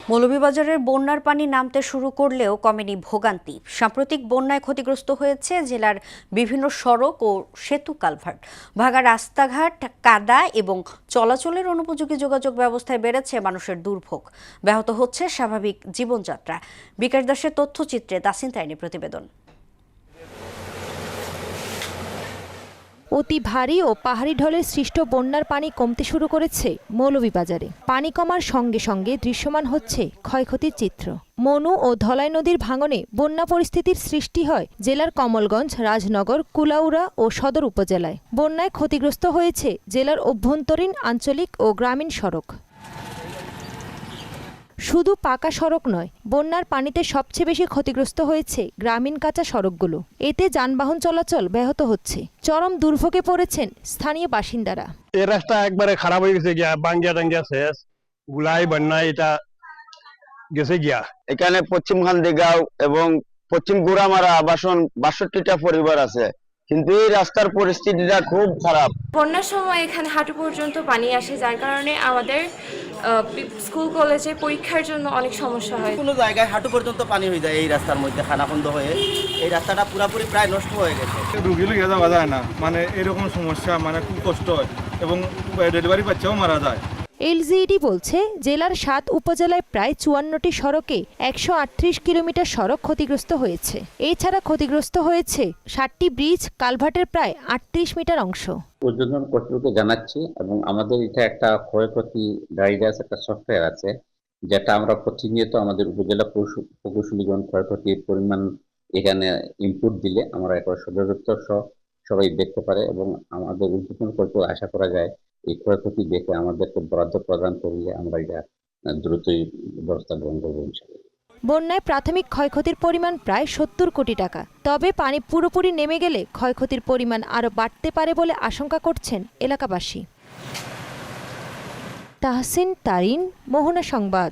মৌলভীবাজারের বন্যার পানি নামতে শুরু করলেও কমেনি ভোগান্তি। সাম্প্রতিক বন্যায় ক্ষতিগ্রস্ত হয়েছে জেলার বিভিন্ন সড়ক ও সেতু কালভার্ট, ভাঙা রাস্তাঘাট, কাদা এবং চলাচলের অনুপযোগী যোগাযোগ ব্যবস্থায় বেড়েছে মানুষের দুর্ভোগ। ব্যাহত হচ্ছে স্বাভাবিক জীবনযাত্রা। বিকাশ দাসের তথ্যচিত্রে তাসিন তাইনের প্রতিবেদন। অতি ভারী ও পাহাড়ি ঢলের সৃষ্ট বন্যার পানি কমতে শুরু করেছে মৌলভীবাজারে। পানি কমার সঙ্গে সঙ্গে দৃশ্যমান হচ্ছে ক্ষয়ক্ষতির চিত্র। মনু ও ধলাই নদীর ভাঙনে বন্যা পরিস্থিতির সৃষ্টি হয় জেলার কমলগঞ্জ, রাজনগর, কুলাউড়া ও সদর উপজেলায়। বন্যায় ক্ষতিগ্রস্ত হয়েছে জেলার অভ্যন্তরীণ, আঞ্চলিক ও গ্রামীণ সড়ক। শুধু পাকা সড়ক নয়, বন্যার পানিতে সবচেয়ে বেশি ক্ষতিগ্রস্ত হয়েছে গ্রামীণ কাঁচা সড়কগুলো। এতে যানবাহন চলাচল ব্যাহত হচ্ছে। চরম দুর্ভোগে পড়েছেন স্থানীয় বাসিন্দারা। এই রাস্তা একবারে খারাপ হয়ে গেছে গিয়া, বাঙ্গিয়া টাঙ্গিয়া শেষ, গুলাই বন্যা এটা গেছে গিয়া। এখানে পশ্চিম খান্দিগাঁও এবং পশ্চিম গুড়ামারা 62টা পরিবার আছে, কিন্তু এই রাস্তার পরিস্থিতিটা খুব খারাপ। বন্যার সময় এখানে হাঁটু পর্যন্ত পানি আসে, যার কারণে আমাদের স্কুল কলেজে পরীক্ষার জন্য অনেক সমস্যা হয়। কোনো জায়গায় হাঁটু পর্যন্ত পানি হয়ে যায় এই রাস্তার মধ্যে, খানাখন্দ হয়ে এই রাস্তাটা পুরোপুরি প্রায় নষ্ট হয়ে গেছে। রুগী লিখে যাওয়া যায় না, মানে এরকম সমস্যা, মানে খুব কষ্ট হয় এবং ডেলিভারি বাচ্চাও মারা যায়। এলজিইডি বলছে জেলার 7 উপজেলায় প্রায় 54টি সড়কে 138 কিলোমিটার সড়ক ক্ষতিগ্রস্ত হয়েছে। এছাড়া ক্ষতিগ্রস্ত হয়েছে 60টি ব্রিজ, কালভার্টের প্রায় 38 মিটার অংশ। ঊর্ধ্বতন কর্তৃপক্ষকে জানাচ্ছি এবং আমাদের এটা একটা ক্ষয়ক্ষতি গাইডাস একটা সফটওয়্যার আছে, যেটা আমরা প্রতিনিয়ত আমাদের উপজেলা প্রকৌশলীগণ ক্ষয়ক্ষতির পরিমাণ এখানে ইনপুট দিলে আমরা একটা সদর দপ্তর সহ সবাই দেখতে পারে এবং আমাদের ঊর্ধ্বতন কর্তৃপক্ষ আশা করা যায় এই ক্ষয়ক্ষতি দেখে আমাদেরকে বরাদ্দ প্রদান করলে আমরা এটা দ্রুতই ব্যবস্থা গ্রহণ করবো ইনশাআল্লাহ। বন্যায় প্রাথমিক ক্ষয়ক্ষতির পরিমাণ প্রায় 70 কোটি টাকা। তবে পানি পুরোপুরি নেমে গেলে ক্ষয়ক্ষতির পরিমাণ আরও বাড়তে পারে বলে আশঙ্কা করছেন এলাকাবাসী। তাহসিন তারিন, মোহনা সংবাদ।